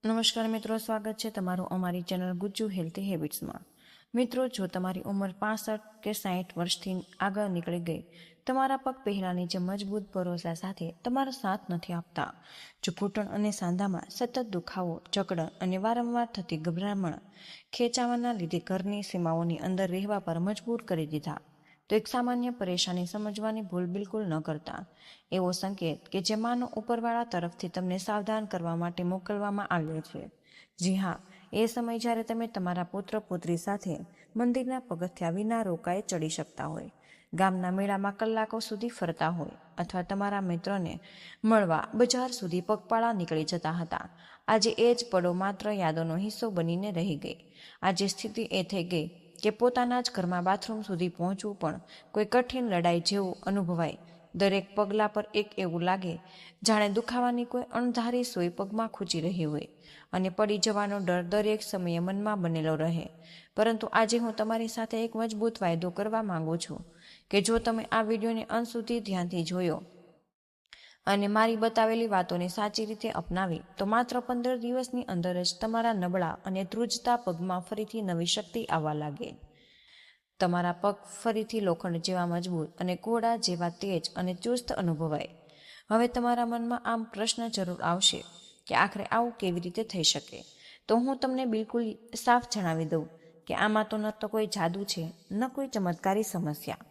નમસ્કાર મિત્રો, સ્વાગત છે તમારું અમારી ચેનલ ગુજ્જુ હેલ્ધી હેબિટ્સમાં। મિત્રો, જો તમારી ઉંમર 65 કે 60 વર્ષથી આગળ નીકળી ગઈ, તમારા પગ પહેલાંની જે મજબૂત ભરોસા સાથે તમારો સાથ નથી આપતા, જો ઘૂંટણ અને સાંધામાં સતત દુખાવો, જકડન અને વારંવાર થતી ગભરામણ ખેંચાવાના લીધે ઘરની સીમાઓની અંદર રહેવા પર મજબૂર કરી દીધા, તો એક સામાન્ય પરેશાની સમજવાની ભૂલ બિલકુલ ન કરતા। એવો સંકેત કે જે માનો ઉપરવાળા તરફથી તમને સાવધાન કરવા માટે મોકલવામાં આવ્યો છે। જી હા, એ સમય જ્યારે તમે તમારા પુત્ર પુત્રી સાથે મંદિરના પગથિયા વિના રોકાએ ચડી શકતા હોય, ગામના મેળામાં કલાકો સુધી ફરતા હોય, અથવા તમારા મિત્રોને મળવા બજાર સુધી પગપાળા નીકળી જતા હતા। આજે એ જ પળો માત્ર યાદોનો હિસ્સો બનીને રહી ગઈ। આજે સ્થિતિ એ થઈ ગઈ કે પોતાના જ ઘરમાં બાથરૂમ સુધી પહોંચવું પણ કોઈ કઠિન લડાઈ જેવું અનુભવાય। દરેક પગલા પર એક એવું લાગે જાણે દુખાવાની કોઈ અણધારી સોય પગમાં ખૂંચી રહી હોય, અને પડી જવાનો ડર દરેક સમયે મનમાં બનેલો રહે। પરંતુ આજે હું તમારી સાથે એક મજબૂત વાયદો કરવા માંગુ છું કે જો તમે આ વિડીયોને અંત સુધી ધ્યાનથી જોયો અને મારી બતાવેલી વાતોને સાચી રીતે અપનાવી, તો માત્ર 15 દિવસની અંદર જ તમારા નબળા અને ધ્રુજતા પગમાં ફરીથી નવી શક્તિ આવવા લાગે। તમારા પગ ફરીથી લોખંડ જેવા મજબૂત અને ઘોડા જેવા તેજ અને ચુસ્ત અનુભવાય। હવે તમારા મનમાં આમ પ્રશ્ન જરૂર આવશે કે આખરે આવું કેવી રીતે થઈ શકે? તો હું તમને બિલકુલ સાફ જણાવી દઉં કે આમાં તો ન તો કોઈ જાદુ છે, ન કોઈ ચમત્કારી સમસ્યા।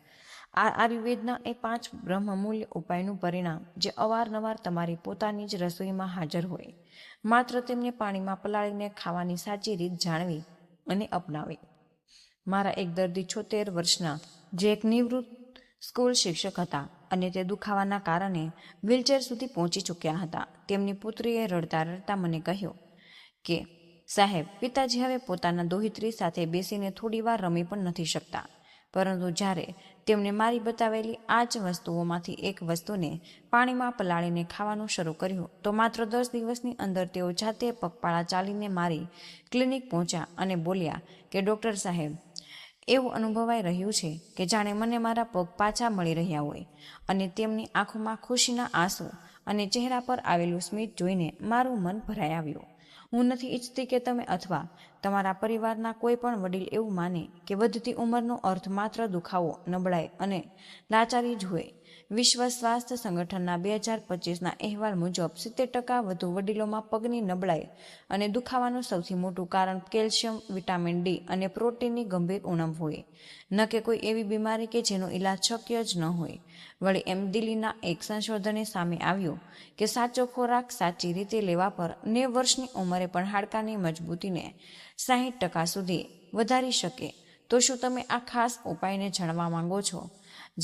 આ આયુર્વેદના એ 5 બ્રહ્મમૂલ્ય ઉપાયનું પરિણામ જે અવારનવાર તમારી પોતાની જ રસોઈમાં હાજર હોય, માત્ર તેમને પાણીમાં પલાળીને ખાવાની સાચી રીત જાણવી અને અપનાવી। મારા એક દર્દી 76 વર્ષના જે એક નિવૃત્ત સ્કૂલ શિક્ષક હતા અને તે દુખાવાના કારણે વ્હીલચેર સુધી પહોંચી ચૂક્યા હતા। તેમની પુત્રીએ રડતા રડતા મને કહ્યું કે સાહેબ, પિતાજી હવે પોતાના દોહિત્રી સાથે બેસીને થોડી વાર રમી પણ નથી શકતા, પરંતુ જ્યારે તેમણે મારી બતાવેલી આ જ વસ્તુઓમાંથી એક વસ્તુને પાણીમાં પલાળીને ખાવાનું શરૂ કર્યું, તો માત્ર 10 દિવસની અંદર તેઓ જાતે પગપાળા ચાલીને મારી ક્લિનિક પહોંચ્યા અને બોલ્યા કે ડૉક્ટર સાહેબ, એવું અનુભવાઈ રહ્યું છે કે જાણે મને મારા પગ પાછા મળી રહ્યા હોય। અને તેમની આંખોમાં ખુશીના આંસુ અને ચહેરા પર આવેલું સ્મિત જોઈને મારું મન ભરાઈ આવ્યું। હું નથી ઈચ્છતી કે તમે અથવા તમારા પરિવારના કોઈ પણ વડીલ એવું માને કે વધતી ઉંમરનો અર્થ માત્ર દુખાવો, નબળાઈ અને લાચારી જ હોય। વિશ્વ સ્વાસ્થ્ય સંગઠનના 2025ના અહેવાલ મુજબ 70% વધુ વડીલોમાં પગની નબળાઈ અને દુખાવાનું સૌથી મોટું કારણ કેલ્શિયમ, વિટામિન ડી અને પ્રોટીનની ગંભીર ઉણપ હોય, ન કે કોઈ એવી બીમારી કે જેનો ઈલાજ શક્ય જ ન હોય। વળી દિલ્હીના એક સંશોધને સામે આવ્યું કે સાચો ખોરાક સાચી રીતે લેવા પર 90 વર્ષની ઉંમરે પણ હાડકાની મજબૂતીને 60% સુધી વધારી શકે। તો શું તમે આ ખાસ ઉપાયને જાણવા માંગો છો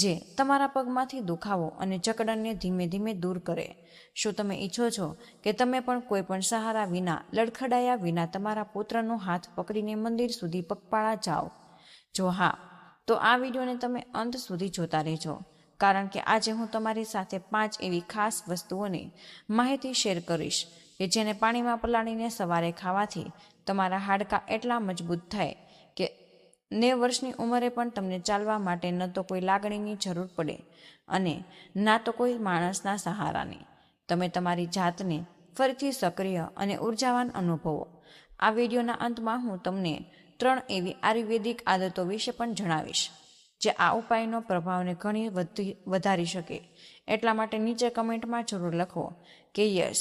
જે તમારા પગમાંથી દુખાવો અને જકડનને ધીમે ધીમે દૂર કરે? શું તમે ઈચ્છો છો કે તમે પણ કોઈ પણ સહારા વિના, લડખડાયા વિના તમારા પુત્રનો હાથ પકડીને મંદિર સુધી પગપાળા જાઓ? જો હા, તો આ વિડીયોને તમે અંત સુધી જોતા રહેજો, કારણ કે આજે હું તમારી સાથે 5 એવી ખાસ વસ્તુઓની માહિતી શેર કરીશ કે જેને પાણીમાં પલાળીને સવારે ખાવાથી તમારા હાડકાં એટલા મજબૂત થાય કે 90 વર્ષની ઉંમરે પણ તમને ચાલવા માટે ન તો કોઈ લાગણીની જરૂર પડે અને ના તો કોઈ માણસના સહારાની। તમે તમારી જાતને ફરીથી સક્રિય અને ઉર્જાવાન અનુભવો। આ વિડીયોના અંતમાં હું તમને 3 એવી આયુર્વેદિક આદતો વિશે પણ જણાવીશ જે આ ઉપાયનો પ્રભાવને ઘણી વધારી શકે। એટલા માટે નીચે કમેન્ટમાં જરૂર લખો કે યસ,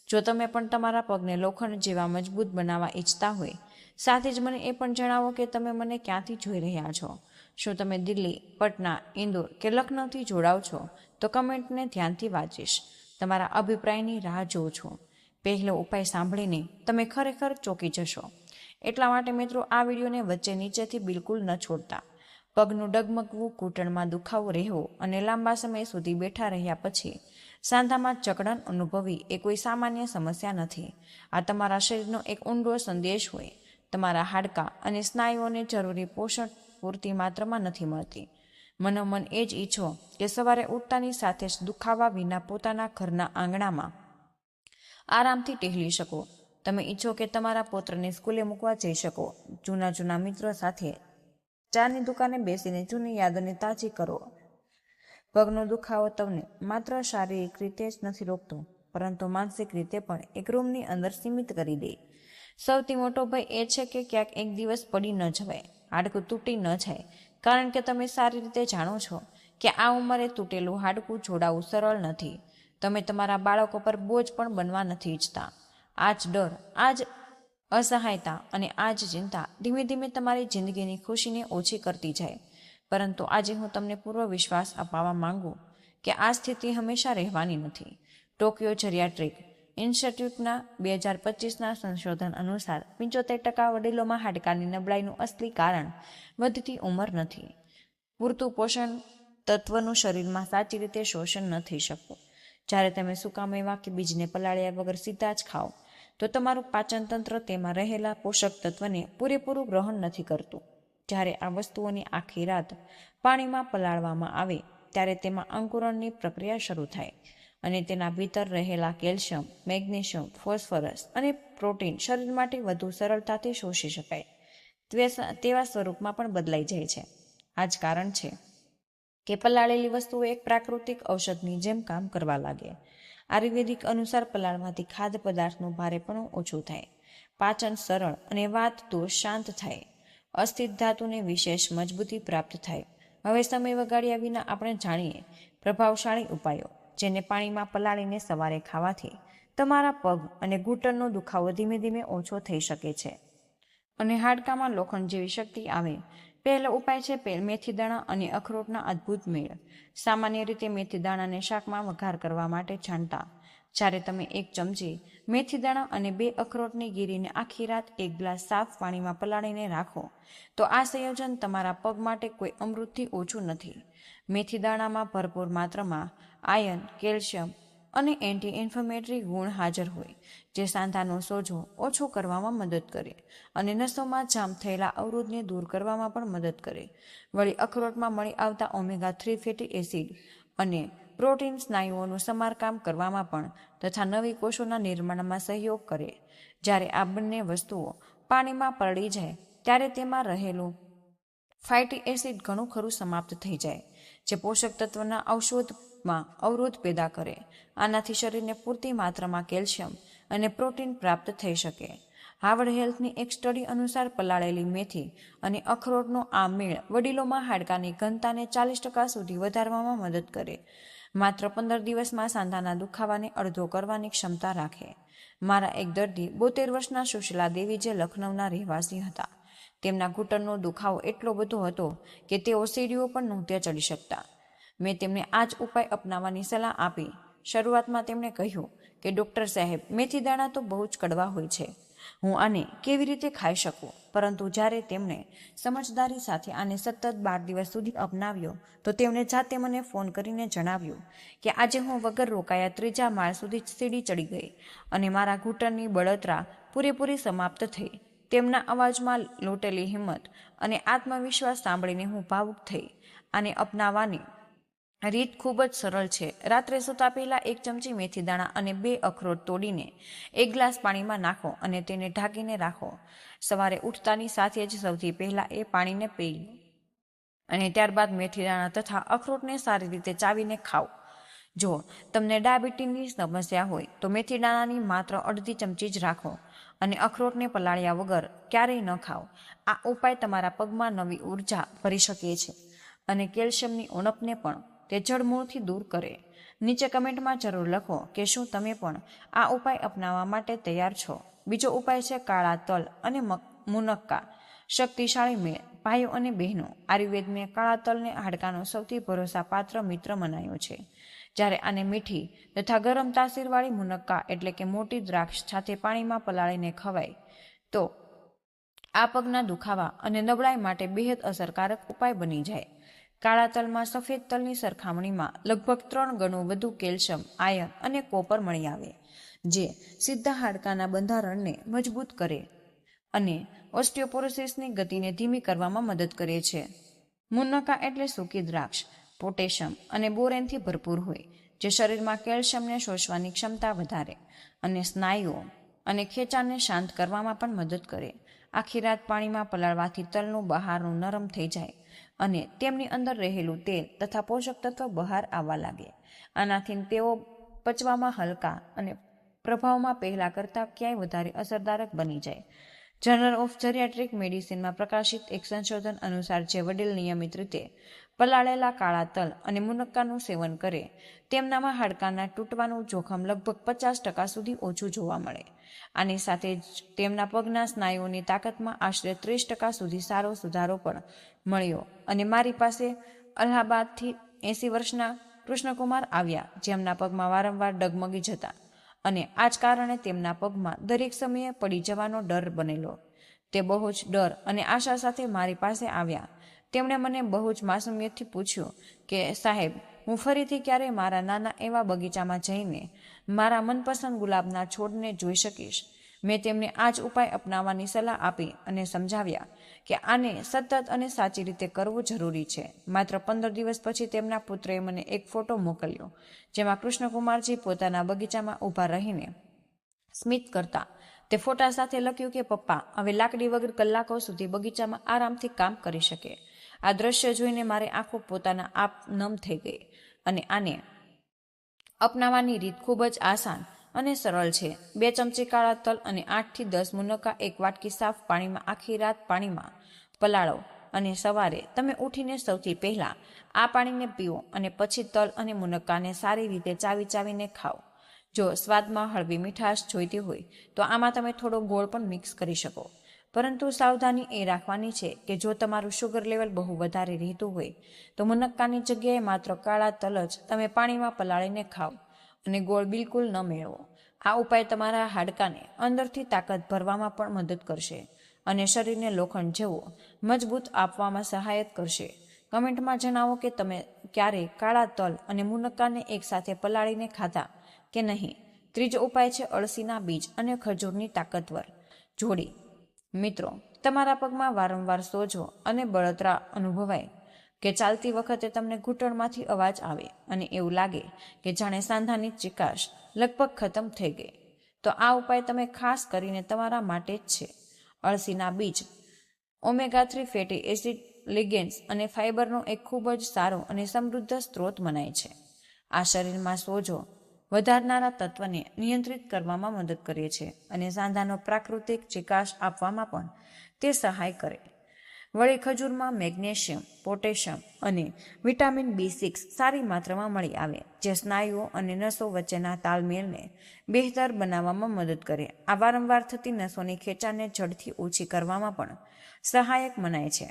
જો તમે પણ તમારા પગને લોખંડ જેવા મજબૂત બનાવવા ઈચ્છતા હોય। સાથે જ મને એ પણ જણાવો કે તમે મને ક્યાંથી જોઈ રહ્યા છો। શું તમે દિલ્હી, પટના, ઇન્દોર કે લખનૌથી જોડાવ છો? તો કમેન્ટને ધ્યાનથી વાંચીશ, તમારા અભિપ્રાયની રાહ જોઉં છું। પહેલો ઉપાય સાંભળીને તમે ખરેખર ચોંકી જશો। એટલા માટે મિત્રો, આ વિડીયોને વચ્ચે નીચેથી બિલકુલ ન છોડતા। પગનું ડગમગવું, ઘૂંટણમાં દુખાવો રહેવો અને લાંબા સમય સુધી બેઠા રહ્યા પછી સાંધામાં જકડન અનુભવવી એ કોઈ સામાન્ય સમસ્યા નથી। આ તમારા શરીરનો એક ઊંડો સંદેશ હોય। તમારા હાડકાં અને સ્નાયુઓને જરૂરી પોષણ પૂરતી માત્રામાં નથી મળતી। મનોમન એ જ ઈચ્છો કે સવારે ઉઠતાની સાથે જ દુખાવા વિના પોતાના ઘરના આંગણામાં આરામથી ટહેલી શકો। તમે ઈચ્છો કે તમારા પુત્રને સ્કૂલે મૂકવા જઈ શકો, જૂના મિત્રો સાથે ચાની દુકાને બેસીને જૂની યાદોને તાજી કરો। પગનો દુખાવો તમને માત્ર શારીરિક રીતે જ નથી રોકતો, પરંતુ માનસિક રીતે પણ એક રૂમની અંદર સીમિત કરી દે. સૌથી મોટો ભય એ છે કે ક્યાંક એક દિવસ પડી ન જવાય, હાડકું તૂટી ન જાય, કારણ કે તમે સારી રીતે જાણો છો કે આ ઉંમરે તૂટેલું હાડકું જોડાવું સરળ નથી. તમે તમારા બાળકો પર બોજ પણ બનવા નથી ઈચ્છતા. આ જ ડર, આ જ અસહાયતા અને આ જ ચિંતા ધીમે ધીમે તમારી જિંદગીની ખુશીને ઓછી કરતી જાય. પરંતુ આજે હું તમને પૂર્વ વિશ્વાસ અપાવવા માંગુ કે આ સ્થિતિ હંમેશા રહેવાની નથી. ટોક્યો જેરિયાટ્રિક ઇન્સ્ટિટ્યૂટના 2025ના સંશોધન અનુસાર 75% વડીલોમાં હાડકાની નબળાઈનું અસલી કારણ વધતી ઉંમર નથી. પૂરતું પોષણ તત્વનું શરીરમાં સાચી રીતે શોષણ ન થઈ શકતું. જ્યારે તમે સૂકા મેવા કે બીજને પલાળ્યા વગર સીધા જ ખાઓ તો તમારું પાચન તંત્ર તેમાં રહેલા પોષક તત્વને પૂરેપૂરું ગ્રહણ નથી કરતું. જ્યારે આ વસ્તુઓની આખી રાત પાણીમાં પલાળવામાં આવે ત્યારે તેમાં અંકુરણની પ્રક્રિયા શરૂ થાય અને તેના ભીતર રહેલા કેલ્શિયમ, મેગ્નેશિયમ, ફોસ્ફરસ અને પ્રોટીન શરીર માટે વધુ સરળતાથી શોષી શકાય તેવા સ્વરૂપમાં પણ બદલાઈ જાય છે. આ જ કારણ છે કે પલાળેલી વસ્તુઓ એક પ્રાકૃતિક ઔષધની જેમ કામ કરવા લાગે. આયુર્વેદિક અનુસાર પલાળવાથી ખાદ્ય પદાર્થનું ભારેપણું ઓછું થાય, પાચન સરળ અને વાત દોષ શાંત થાય, અસ્થિત ધાતુને વિશેષ મજબૂતી પ્રાપ્ત થાય. હવે સમય વગાડ્યા વિના આપણે જાણીએ પ્રભાવશાળી ઉપાયો, જેને પાણીમાં પલાળીને સવારે ખાવાથી તમારા પગ અને ઘૂંટણનો દુખાવો ધીમે ધીમે ઓછો થઈ શકે છે અને હાડકામાં લોખંડ જેવી શક્તિ આવે. પહેલો ઉપાય છે મેથી દાણા અને અખરોટના અદ્ભુત મેળ. સામાન્ય રીતે મેથી દાણાને શાકમાં વઘાર કરવા માટે જાણતા. જ્યારે તમે 1 ચમચી મેથી દાણા અને 2 અખરોટની ગીરીને આખી રાત 1 ગ્લાસ સાફ પાણીમાં પલાળીને રાખો તો આ સંયોજન તમારા પગ માટે કોઈ અમૃતથી ઓછું નથી. મેથી દાણામાં ભરપૂર માત્રામાં આયર્ન, કેલ્શિયમ અને એન્ટી ઇન્ફ્લેમેટરી ગુણ હાજર હોય, જે સાંધાનો સોજો ઓછો કરવામાં મદદ કરે અને નસોમાં જામ થયેલા અવરોધને દૂર કરવામાં પણ મદદ કરે. વળી અખરોટમાં મળી આવતા ઓમેગા-3 ફેટી એસિડ અને પ્રોટીન સ્નાયુઓનું સમારકામ કરવામાં પણ તથા નવી કોષોના નિર્માણમાં સહયોગ કરે. જ્યારે આ બંને વસ્તુઓ પાણીમાં પલળી જાય ત્યારે તેમાં રહેલું ફેટી એસિડ ઘણું ખરું સમાપ્ત થઈ જાય, જે પોષક તત્વના ઔષધમાં અવરોધ પેદા કરે. આનાથી શરીરને પૂરતી માત્રામાં કેલ્શિયમ અને પ્રોટીન પ્રાપ્ત થઈ શકે. હાર્વર્ડ હેલ્થની એક સ્ટડી અનુસાર પલાળેલી મેથી અને અખરોટનો આ મેળ વડીલોમાં હાડકાની ઘનતાને 40% સુધી વધારવામાં મદદ કરે. માત્ર 15 દિવસમાં સાંધાના દુખાવાને અડધો કરવાની ક્ષમતા રાખે. મારા એક દર્દી 72 વર્ષના સુશીલા દેવી, જે લખનૌના રહેવાસી હતા. તેમના ઘૂંટણનો દુખાવો એટલો બધો હતો કે તેઓ સીડીઓ પણ નહોતા ચડી શકતા. મેં તેમને આ જ ઉપાય અપનાવવાની સલાહ આપી. શરૂઆતમાં તેમણે કહ્યું કે ડૉક્ટર સાહેબ, મેથી દાણા તો બહુ જ કડવા હોય છે, હું આને કેવી રીતે ખાઈ શકું? પરંતુ જ્યારે તેમણે સમજદારી સાથે આને સતત 12 દિવસ સુધી અપનાવ્યો તો તેમણે જાતે મને ફોન કરીને જણાવ્યું કે આજે હું વગર રોકાયા 3જા માળ સુધી સીડી ચડી ગઈ અને મારા ઘૂંટણની બળતરા પૂરેપૂરી સમાપ્ત થઈ. તેમના અવાજમાં લૂંટેલી હિંમત અને આત્મવિશ્વાસ સાંભળીને હું ભાવુક થઈ. આને અપનાવવાની રીત ખૂબ જ સરળ છે. રાત્રે સૂતા પહેલા 1 ચમચી મેથી દાણા અને 2 અખરોટ તોડીને 1 ગ્લાસ પાણીમાં નાખો અને તેને ઢાંકીને રાખો. સવારે ઉઠતાની સાથે જ સૌથી પહેલા એ પાણીને પી અને ત્યારબાદ મેથી દાણા તથા અખરોટને સારી રીતે ચાવીને ખાઓ. જો તમને ડાયાબિટીસની સમસ્યા હોય તો મેથી દાણાની માત્ર અડધી ચમચી જ રાખો અને અખરોટને પલાળ્યા વગર ક્યારેય ન ખાઓ. આ ઉપાય તમારા પગમાં નવી ઉર્જા ભરી શકે છે અને કેલ્શિયમની ઉણપને પણ તે જડમૂળથી દૂર કરે. નીચે કમેન્ટમાં જરૂર લખો કે શું તમે પણ આ ઉપાય અપનાવવા માટે તૈયાર છો. બીજો ઉપાય છે કાળા તલ અને મુનક્કા. શક્તિશાળી મેળ. ભાઈઓ અને બહેનો, આયુર્વેદમાં કાળા તલને હાડકાનો સૌથી ભરોસાપાત્ર મિત્ર મનાયો છે. જ્યારે આને મીઠી તથા ગરમ તાસીરવાળી મુનક્કા એટલે કે મોટી દ્રાક્ષ સાથે પાણીમાં પલાળીને ખવાય તો આ પગના દુખાવા અને નબળાઈ માટે બેહદ અસરકારક ઉપાય બની જાય. કાળા તલમાં સફેદ તલની સરખામણીમાં લગભગ 3 ગણું વધુ કેલ્શિયમ, આયર્ન અને કોપર મળી આવે, જે સીધા હાડકાના બંધારણને મજબૂત કરે અને ઓસ્ટિયોપોરોસિસની ગતિને ધીમી કરવામાં મદદ કરે છે. મુનક્કા એટલે સૂકી દ્રાક્ષ પોટેશિયમ અને બોરેનથી ભરપૂર હોય, જે શરીરમાં કેલ્શિયમને શોષવાની ક્ષમતા વધારે અને સ્નાયુઓ અને ખેંચાણને શાંત કરવામાં પણ મદદ કરે. આખી રાત પાણીમાં પલાળવાથી તલનું બહારનું નરમ થઈ જાય અને તેમની અંદર રહેલું તેલ તથા પોષક તત્વ બહાર આવવા લાગે. આનાથી તેઓ પચવામાં હલકા અને પ્રભાવમાં પહેલાં કરતાં ક્યાંય વધારે અસરકારક બની જાય. જર્નલ ઓફ જેરિયાટ્રિક મેડિસિનમાં પ્રકાશિત એક સંશોધન અનુસાર જે વડીલ નિયમિત રીતે પલાળેલા કાળા તલ અને મુનક્કાનું સેવન કરે તેમનામાં હાડકાના તૂટવાનું જોખમ લગભગ 50% સુધી ઓછું જોવા મળે. આની સાથે જ તેમના પગના સ્નાયુઓની તાકાતમાં આશરે 30% સુધી સારો સુધારો પણ મળ્યો. અને મારી પાસે અલ્હાબાદથી 80 વર્ષના કૃષ્ણકુમાર આવ્યા, જેમના પગમાં વારંવાર ડગમગી જતા અને આ જ કારણે તેમના પગમાં દરેક સમયે પડી જવાનો ડર બનેલો. તે બહુ જ ડર અને આશા સાથે મારી પાસે આવ્યા. તેમણે મને બહુ જ માસુમિયતથી પૂછ્યું કે સાહેબ, હું ફરીથી ક્યારે મારા નાના એવા બગીચામાં જઈને મારા મનપસંદ ગુલાબના છોડને જોઈ શકીશ. મેં તેમને આ જ ઉપાય અપનાવવાની સલાહ આપી અને સમજાવ્યા કે આને સતત અને સાચી રીતે કરવું જરૂરી છે. માત્ર 15 દિવસ પછી તેમના પુત્રએ મને એક ફોટો મોકલ્યો, જેમાં કૃષ્ણકુમારજી પોતાના બગીચામાં ઊભા રહીને સ્મિત કરતા. તે ફોટા સાથે લખ્યું કે પપ્પા હવે લાકડી વગર કલાકો સુધી બગીચામાં આરામથી કામ કરી શકે. આ દ્રશ્ય જોઈને મારી આંખો પોતાના આપ નમ થઈ ગઈ. અને આને અપનાવવાની રીત ખૂબ જ આસાન અને સરળ છે. 2 ચમચી કાળા તલ અને 8 થી 10 મુનક્કા એક વાટકી સાફ પાણીમાં આખી રાત પાણીમાં પલાળો અને સવારે તમે ઉઠીને સૌથી પહેલા આ પાણીને પીવો અને પછી તલ અને મુનક્કાને સારી રીતે ચાવીને ખાઓ. જો સ્વાદમાં હળવી મીઠાશ જોઈતી હોય તો આમાં તમે થોડો ગોળ પણ મિક્સ કરી શકો. પરંતુ સાવધાની એ રાખવાની છે કે જો તમારું શુગર લેવલ બહુ વધારે રહેતું હોય તો મુનક્કાની જગ્યાએ માત્ર કાળા તલ જ તમે પાણીમાં પલાળીને ખાઓ અને ગોળ બિલકુલ ન મેળવો. આ ઉપાય તમારા હાડકાને અંદરથી તાકાત ભરવામાં પણ મદદ કરશે અને શરીરને લોખંડ જેવો મજબૂત આપવામાં સહાયક કરશે. કમેન્ટમાં જણાવો કે તમે ક્યારે કાળા તલ અને મુનક્કાને એકસાથે પલાળીને ખાધા કે નહીં. ત્રીજો ઉપાય છે અળસીના બીજ અને ખજૂરની તાકતવર જોડી. મિત્રો, તમારા પગમાં વારંવાર સોજો અને બળતરા અનુભવાય કે ચાલતી વખતે તમને ઘૂંટણમાંથી અવાજ આવે અને એવું લાગે કે જાણે સાંધાની ચિકાશ લગભગ ખતમ થઈ ગઈ, તો આ ઉપાય તમે ખાસ કરીને તમારા માટે જ છે. અળસીના બીજ ઓમેગા 3 ફેટી એસિડ, લિગેન્ડ્સ અને ફાઇબરનો એક ખૂબ જ સારો અને સમૃદ્ધ સ્ત્રોત મનાય છે. આ શરીરમાં સોજો વધારનારા તત્વને નિયંત્રિત કરવામાં મદદ કરે છે અને સાંધાનો પ્રાકૃતિક ચિકાશ આપવામાં પણ તે સહાય કરે. વળી ખજૂરમાં મેગ્નેશિયમ, પોટેશિયમ અને વિટામિન B6 સારી માત્રામાં મળી આવે, જે સ્નાયુઓ અને નસો વચ્ચેના તાલમેલને બહેતર બનાવવામાં મદદ કરે. આ વારંવાર થતી નસોની ખેંચાણને જડથી ઓછી કરવામાં પણ સહાયક મનાય છે.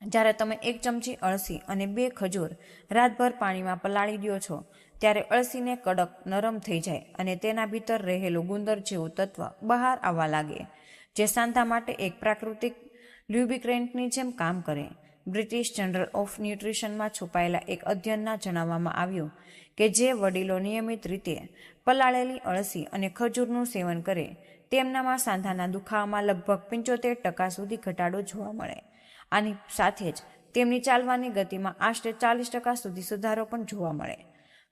જ્યારે તમે 1 ચમચી અળસી અને 2 ખજૂર રાતભર પાણીમાં પલાળી દો છો, ત્યારે અળસીને કડક નરમ થઈ જાય અને તેના ભીતર રહેલું ગુંદર જેવું તત્વ બહાર આવવા લાગે, જે સાંધા માટે એક પ્રાકૃતિક લ્યુબ્રિકેન્ટની જેમ કામ કરે. બ્રિટિશ જર્નલ ઓફ ન્યુટ્રિશનમાં છુપાયેલા એક અધ્યયનમાં જણાવવામાં આવ્યું કે જે વડીલો નિયમિત રીતે પલાળેલી અળસી અને ખજૂરનું સેવન કરે તેમનામાં સાંધાના દુખાવામાં લગભગ 75% સુધી ઘટાડો જોવા મળે. આની સાથે જ તેમની ચાલવાની ગતિમાં આશરે 40% સુધી સુધારો પણ જોવા મળે.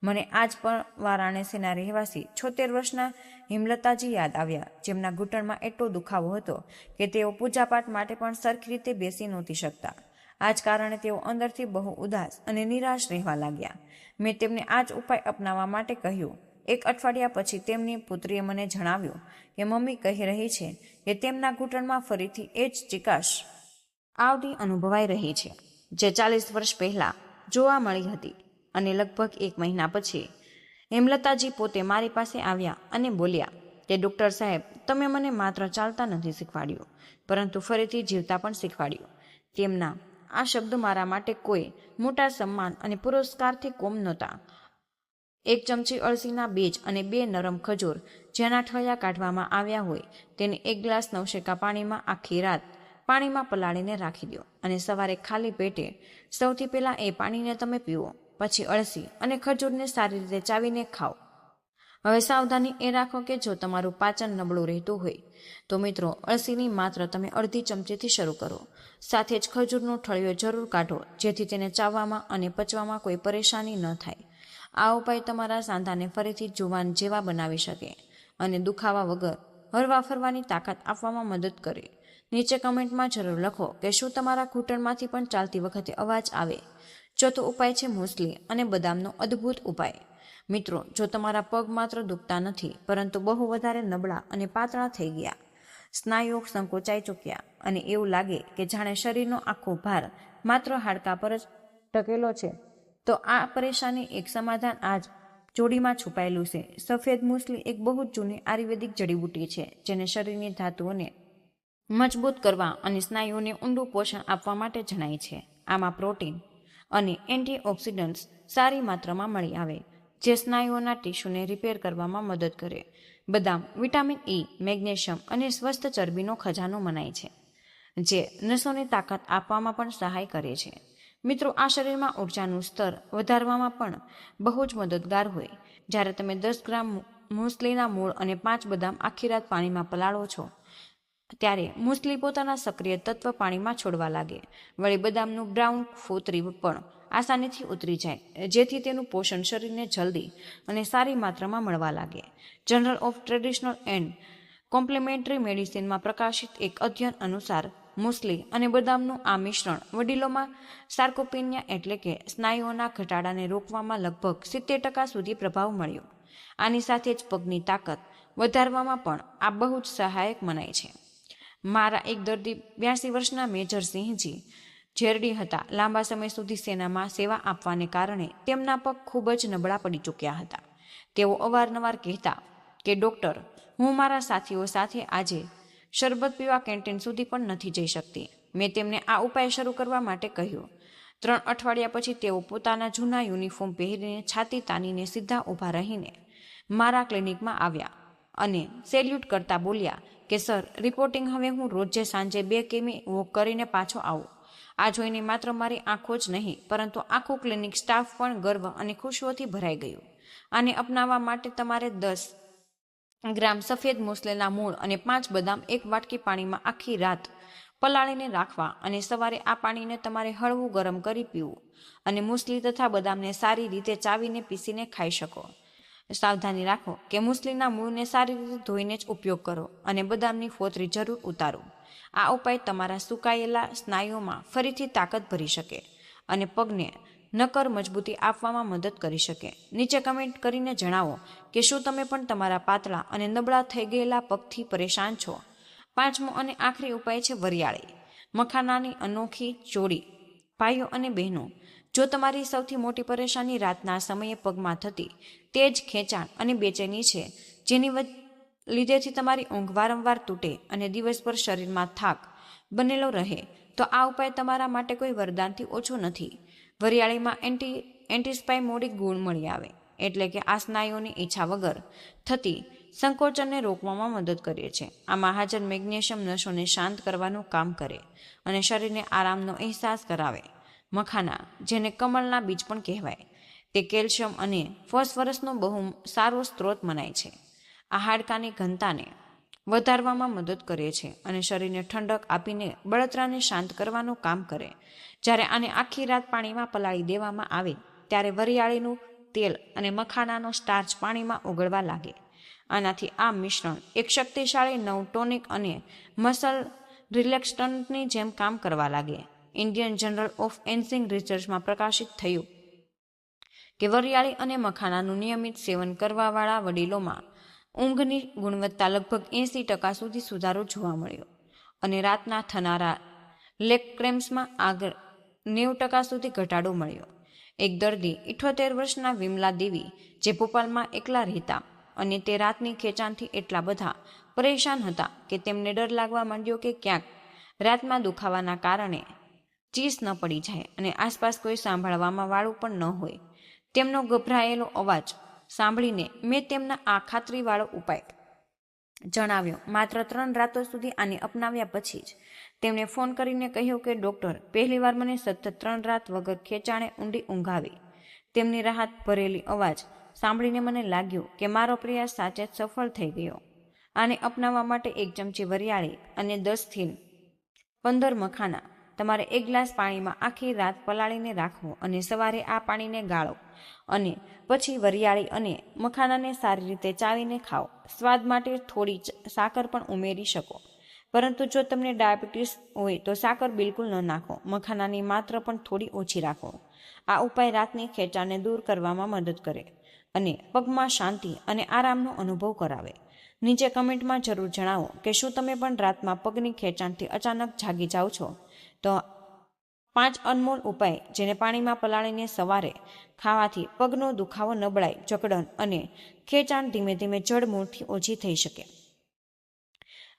મને આજ પણ વારાણસીના રહેવાસી 76 વર્ષના હિમલતાજી યાદ આવ્યા, જેમના ઘૂંટણમાં એટલો દુખાવો હતો કે તેઓ પૂજાપાઠ માટે પણ સરખી રીતે બેસી નહોતી શકતા. આ જ કારણે તેઓ અંદરથી બહુ ઉદાસ અને નિરાશ રહેવા લાગ્યા. મેં તેમને આ જ ઉપાય અપનાવવા માટે કહ્યું. 1 અઠવાડિયા પછી તેમની પુત્રીએ મને જણાવ્યું કે મમ્મી કહી રહી છે કે તેમના ઘૂંટણમાં ફરીથી એ જ ચિકાશ આવતી અનુભવાઈ રહી છે, જે 40 વર્ષ પહેલાં જોવા મળી હતી. અને લગભગ 1 મહિના પછી હેમલતાજી પોતે મારી પાસે આવ્યા અને બોલ્યા કે ડૉક્ટર સાહેબ, તમે મને માત્ર ચાલતા નથી શીખવાડ્યું, પરંતુ ફરીથી જીવતા પણ શીખવાડ્યું. તેમના આ શબ્દ મારા માટે કોઈ મોટા સન્માન અને પુરસ્કારથી કોમ નહોતા. 1 ચમચી અળસીના બીજ અને 2 નરમ ખજૂર જેના ઠળિયા કાઢવામાં આવ્યા હોય તેને 1 ગ્લાસ નવશેકા પાણીમાં આખી રાત પાણીમાં પલાળીને રાખી દો અને સવારે ખાલી પેટે સૌથી પહેલાં એ પાણીને તમે પીવો. પછી અળસી અને ખજૂરને સારી રીતે ચાવીને ખાઓ. હવે સાવધાની એ રાખો કે જો તમારું પાચન નબળું રહેતું હોય તો મિત્રો, અળસીની માત્ર તમે અડધી ચમચીથી શરૂ કરો. સાથે જ ખજૂરનો ઠળિયો જરૂર કાઢો, જેથી તેને ચાવવામાં અને પચવામાં કોઈ પરેશાની ન થાય. આ ઉપાય તમારા સાંધાને ફરીથી જુવાન જેવા બનાવી શકે અને દુખાવા વગર હરવા ફરવાની તાકાત આપવામાં મદદ કરે. નીચે કમેન્ટમાં જરૂર લખો કે શું તમારા ઘૂંટણમાંથી પણ ચાલતી વખતે અવાજ આવે. ચોથો ઉપાય છે મૂસલી અને બદામનો અદ્ભુત ઉપાય. મિત્રો, જો તમારા પગ માત્ર દુખતા નથી પરંતુ બહુ વધારે નબળા અને પાતળા થઈ ગયા, સ્નાયુઓ સંકોચાઈ ચૂક્યા અને એવું લાગે કે જાણે શરીરનો આખો ભાર માત્ર હાડકા પર જ ટકેલો છે, તો આ પરેશાની એક સમાધાન આજ જોડીમાં છુપાયેલું છે. સફેદ મૂસલી એક બહુ જ જૂની આયુર્વેદિક જડીબુટ્ટી છે, જેને શરીરની ધાતુઓને મજબૂત કરવા અને સ્નાયુઓને ઊંડું પોષણ આપવા માટે જણાય છે. આમાં પ્રોટીન અને એન્ટીઓક્સિડન્ટ્સ સારી માત્રામાં મળી આવે, જે સ્નાયુઓના ટીસ્યુને રિપેર કરવામાં મદદ કરે. બદામ વિટામિન ઈ, મેગ્નેશિયમ અને સ્વસ્થ ચરબીનો ખજાનો મનાય છે, જે નસોને તાકાત આપવામાં પણ સહાય કરે છે. મિત્રો, આ શરીરમાં ઉર્જાનું સ્તર વધારવામાં પણ બહુ જ મદદગાર હોય. જ્યારે તમે 10 ગ્રામ મૂસલીના મૂળ અને 5 બદામ આખી રાત પાણીમાં પલાળો છો, ત્યારે મૂસલી પોતાના સક્રિય તત્વ પાણીમાં છોડવા લાગે. વળી બદામનું બ્રાઉન ફોતરી પણ આસાનીથી ઉતરી જાય, જેથી તેનું પોષણ શરીરને જલ્દી અને સારી માત્રામાં મળવા લાગે. Journal of traditional and complementary મેડિસિનમાં પ્રકાશિત એક અધ્યયન અનુસાર મૂસલી અને બદામનું આ મિશ્રણ વડીલોમાં સાર્કોપેનિયા એટલે કે સ્નાયુઓના ઘટાડાને રોકવામાં લગભગ 70% સુધી પ્રભાવ મળ્યો. આની સાથે જ પગની તાકાત વધારવામાં પણ આ બહુ જ સહાયક મનાય છે. મારા એક દર્દી 82 વર્ષના મેજર સિંહજી ઝેરડી હતા. લાંબા સમય સુધી સેનામાં સેવા આપવાને કારણે તેમના પગ ખૂબ જ નબળા પડી ચૂક્યા હતા. તેઓ અવારનવાર કહેતા કે ડૉક્ટર, હું મારા સાથીઓ સાથે આજે શરબત પીવા કેન્ટીન સુધી પણ નથી જઈ શકતી. મેં તેમને આ ઉપાય શરૂ કરવા માટે કહ્યું. 3 અઠવાડિયા પછી તેઓ પોતાના જૂના યુનિફોર્મ પહેરીને છાતી તાનીને સીધા ઊભા રહીને મારા ક્લિનિકમાં આવ્યા અને સેલ્યુટ કરતા બોલ્યા કે સર, રિપોર્ટિંગ હવે હું રોજે સાંજે 2 કિમી વોક કરીને પાછો આવું. આ જોઈને માત્ર મારી આંખો જ નહીં પરંતુ આખું ક્લિનિક સ્ટાફ પણ ગર્વ અને ખુશીઓથી ભરાઈ ગયું. આને અપનાવવા માટે તમારે 10 ગ્રામ સફેદ મૂસલીના મૂળ અને 5 બદામ એક વાટકી પાણીમાં આખી રાત પલાળીને રાખવા અને સવારે આ પાણીને તમારે હળવું ગરમ કરી પીવું અને મૂસલી તથા બદામને સારી રીતે ચાવીને પીસીને ખાઈ શકો. સાવધાની રાખો કે મૂસલીના મૂળને સારી રીતે ધોઈને જ ઉપયોગ કરો અને બદામની ફોતરી જરૂર ઉતારો. આ ઉપાય તમારા સુકાયેલા સ્નાયુઓમાં ફરીથી તાકાત ભરી શકે અને પગને નક્કર મજબૂતી આપવામાં મદદ કરી શકે. નીચે કમેન્ટ કરીને જણાવો કે શું તમે પણ તમારા પાતળા અને નબળા થઈ ગયેલા પગથી પરેશાન છો. 5મો અને આખરી ઉપાય છે વરિયાળી. મખાનાની અનોખી જોડી. ભાઈઓ અને બહેનો, જો તમારી સૌથી મોટી પરેશાની રાતના સમયે પગમાં થતી તે જ ખેંચાણ અને બેચેની છે, જેની લીધેથી તમારી ઊંઘ વારંવાર તૂટે અને દિવસભર શરીરમાં થાક બનેલો રહે, તો આ ઉપાય તમારા માટે કોઈ વરદાનથી ઓછો નથી. વરિયાળીમાં એન્ટીસ્પાઇમોડિક ગુણ મળી આવે, એટલે કે આ સ્નાયુઓની ઈચ્છા વગર થતી સંકોચનને રોકવામાં મદદ કરે છે. આમાં હાજર મેગ્નેશિયમ નસોને શાંત કરવાનું કામ કરે અને શરીરને આરામનો અહેસાસ કરાવે. મખાના, જેને કમળના બીજ પણ કહેવાય, તે કેલ્શિયમ અને ફોસ્ફરસનો બહુ સારો સ્ત્રોત મનાય છે. આ હાડકાની ઘનતાને વધારવામાં મદદ કરે છે અને શરીરને ઠંડક આપીને બળતરાને શાંત કરવાનું કામ કરે. જ્યારે આને આખી રાત પાણીમાં પલાળી દેવામાં આવે, ત્યારે વરિયાળીનું તેલ અને મખાનાનો સ્ટાર્ચ પાણીમાં ઓગળવા લાગે. આનાથી આ મિશ્રણ એક શક્તિશાળી નવ ટોનિક અને મસલ રિલેક્સન્ટની જેમ કામ કરવા લાગે. ઇન્ડિયન જર્નલ ઓફ એન્જિંગ રિસર્ચમાં પ્રકાશિત થયું કે વરિયાળી અને મખાનાનું નિયમિત સેવન કરવાવાળા વડીલોમાં ઊંઘની ગુણવત્તા લગભગ 80% સુધી સુધારો જોવા મળ્યો અને રાતના થનારા લેગ ક્રેમ્પ્સમાં આગળ 90% સુધી ઘટાડો મળ્યો. એક દર્દી 78 વર્ષના વિમલા દેવી, જે ભોપાલમાં એકલા રહેતા અને તે રાતની ખેંચાણથી એટલા બધા પરેશાન હતા કે તેમને ડર લાગવા માંડ્યો કે ક્યાંક રાતમાં દુખાવાના કારણે ચીસ ન પડી જાય અને આસપાસ કોઈ સાંભળવામાં વાળું પણ ન હોય. તેમનો ગભરાયેલો અવાજ સાંભળીને મેં તેમના આ ખાતરીવાળો ઉપાય જણાવ્યો. માત્ર 3 રાતો સુધી આને અપનાવ્યા પછી જ તેમણે ફોન કરીને કહ્યું કે ડૉક્ટર, પહેલીવાર મને સતત 3 રાત વગર ખેંચાણે ઊંડી ઊંઘ આવી. તેમની રાહત ભરેલી અવાજ સાંભળીને મને લાગ્યું કે મારો પ્રયાસ સાચે જ સફળ થઈ ગયો. આને અપનાવવા માટે 1 ચમચી વરિયાળી અને 10 થી 15 મખાના તમારે 1 ગ્લાસ પાણીમાં આખી રાત પલાળીને રાખવો અને સવારે આ પાણીને ગાળો અને પછી વરિયાળી અને મખાનાને સારી રીતે ચાવીને ખાઓ. સ્વાદ માટે થોડી સાકર પણ ઉમેરી શકો, પરંતુ જો તમને ડાયાબિટીસ હોય તો સાકર બિલકુલ ન નાખો. મખાનાની માત્રા પણ થોડી ઓછી રાખો. આ ઉપાય રાતની ખેંચાણને દૂર કરવામાં મદદ કરે અને પગમાં શાંતિ અને આરામનો અનુભવ કરાવે. નીચે કમેન્ટમાં જરૂર જણાવો કે શું તમે પણ રાતમાં પગની ખેંચાણથી અચાનક જાગી જાઓ છો? તો 5 અનમોલ ઉપાય જેને પાણીમાં પલાળીને સવારે ખાવાથી પગનો દુખાવો, નબળાઈ, જકડન અને ખેંચાણ ધીમે ધીમે જડમૂળથી ઓછી થઈ શકે.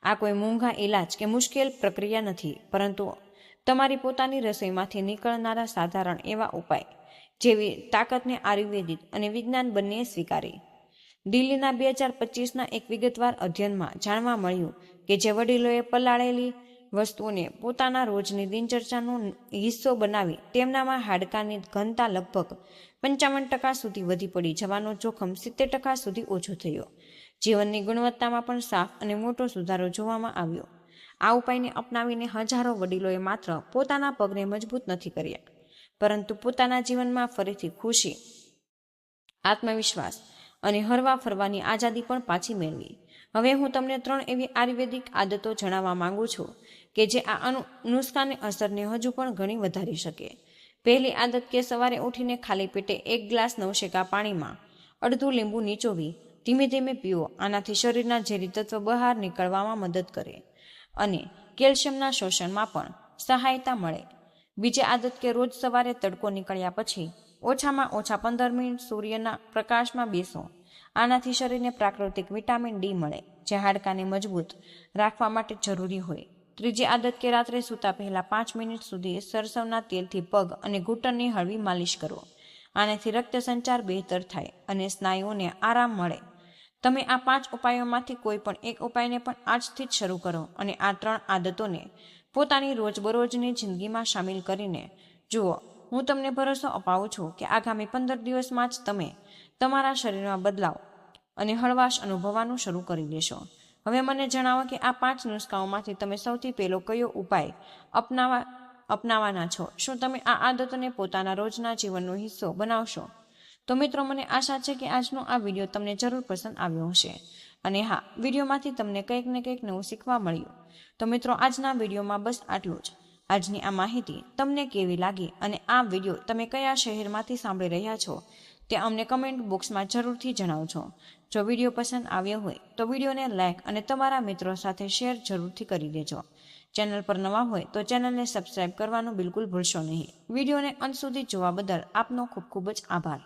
આ કોઈ મોંઘા ઇલાજ કે મુશ્કેલ પ્રક્રિયા નથી, પરંતુ તમારી પોતાની રસોઈમાંથી નીકળનારા સાધારણ એવા ઉપાય જેવી તાકાતને આયુર્વેદિક અને વિજ્ઞાન બંને સ્વીકારી. દિલ્હીના 2025ના એક વિગતવાર અધ્યયનમાં જાણવા મળ્યું કે જે વડીલોએ પલાળેલી વસ્તુઓને પોતાના રોજની દિનચર્યાનો હિસ્સો બનાવી તેમનામાં હાડકાની ઘનતા લગભગ 55% સુધી વધી પડી જવાનો જોખમ 70% સુધી ઓછો થયો. જીવનની ગુણવત્તામાં પણ સાફ અને મોટો સુધારો જોવામાં આવ્યો. આ ઉપાયને અપનાવીને હજારો વડીલોએ માત્ર પોતાના પગને મજબૂત નથી કર્યા, પરંતુ પોતાના જીવનમાં ફરીથી ખુશી, આત્મવિશ્વાસ અને હરવા ફરવાની આઝાદી પણ પાછી મેળવી. હવે હું તમને 3 એવી આયુર્વેદિક આદતો જણાવવા માંગુ છું કે જે આ નુસ્ખાની અસરને હજુ પણ ઘણી વધારી શકે. પહેલી આદત કે સવારે ઉઠીને ખાલી પેટે 1 ગ્લાસ નવશેકા પાણીમાં અડધું લીંબુ નીચોવી ધીમે ધીમે પીવો. આનાથી શરીરના ઝેરી તત્વ બહાર નીકળવામાં મદદ કરે અને કેલ્શિયમના શોષણમાં પણ સહાયતા મળે. બીજી આદત કે રોજ સવારે તડકો નીકળ્યા પછી ઓછામાં ઓછા 15 મિનિટ સૂર્યના પ્રકાશમાં બેસો. આનાથી શરીરને પ્રાકૃતિક વિટામિન ડી મળે, જે હાડકાને મજબૂત રાખવા માટે જરૂરી હોય. ત્રીજી આદત કે રાત્રે સૂતા પહેલા 5 મિનિટ સુધી સરસવના તેલથી પગ અને ઘૂંટણની હળવી માલિશ કરો. આનાથી રક્ત સંચાર બહેતર થાય અને સ્નાયુઓને આરામ મળે. તમે આ 5 ઉપાયોમાંથી કોઈ પણ એક ઉપાયને પણ આજથી જ શરૂ કરો અને આ 3 આદતોને પોતાની રોજબરોજની જિંદગીમાં સામેલ કરીને જુઓ. હું તમને ભરોસો અપાવું છું કે આગામી 15 દિવસમાં જ તમે તમારા શરીરમાં બદલાવ અને હળવાશ અનુભવવાનું શરૂ કરી દેશો. હવે મને જણાવો કે આ 5 નુસ્ખાઓમાંથી તમે સૌથી પહેલો કયો ઉપાય અપનાવવાના છો? શું તમે આ આદતોને પોતાના રોજના જીવનનો હિસ્સો બનાવશો? તો મિત્રો, મને આશા છે કે આજનો આ વિડીયો તમને જરૂર પસંદ આવ્યો હશે. અને હા, વિડીયોમાંથી તમને કંઈક ને કંઈક નવું શીખવા મળ્યું. તો મિત્રો, આજના વિડીયોમાં બસ આટલું જ. આજની આ માહિતી તમને કેવી લાગી અને આ વિડીયો તમે કયા શહેરમાંથી સાંભળી રહ્યા છો તે અમને કમેન્ટ બોક્સમાં જરૂરથી જણાવજો. જો વિડીયો પસંદ આવ્યો હોય તો વિડીયોને લાઇક અને તમારા મિત્રો સાથે શેર જરૂરથી કરી દેજો. ચેનલ પર નવા હોય તો ચેનલને સબસ્ક્રાઇબ કરવાનું બિલકુલ ભૂલશો નહીં. વિડીયોને અંત સુધી જોવા બદલ આપનો ખૂબ ખૂબ જ આભાર.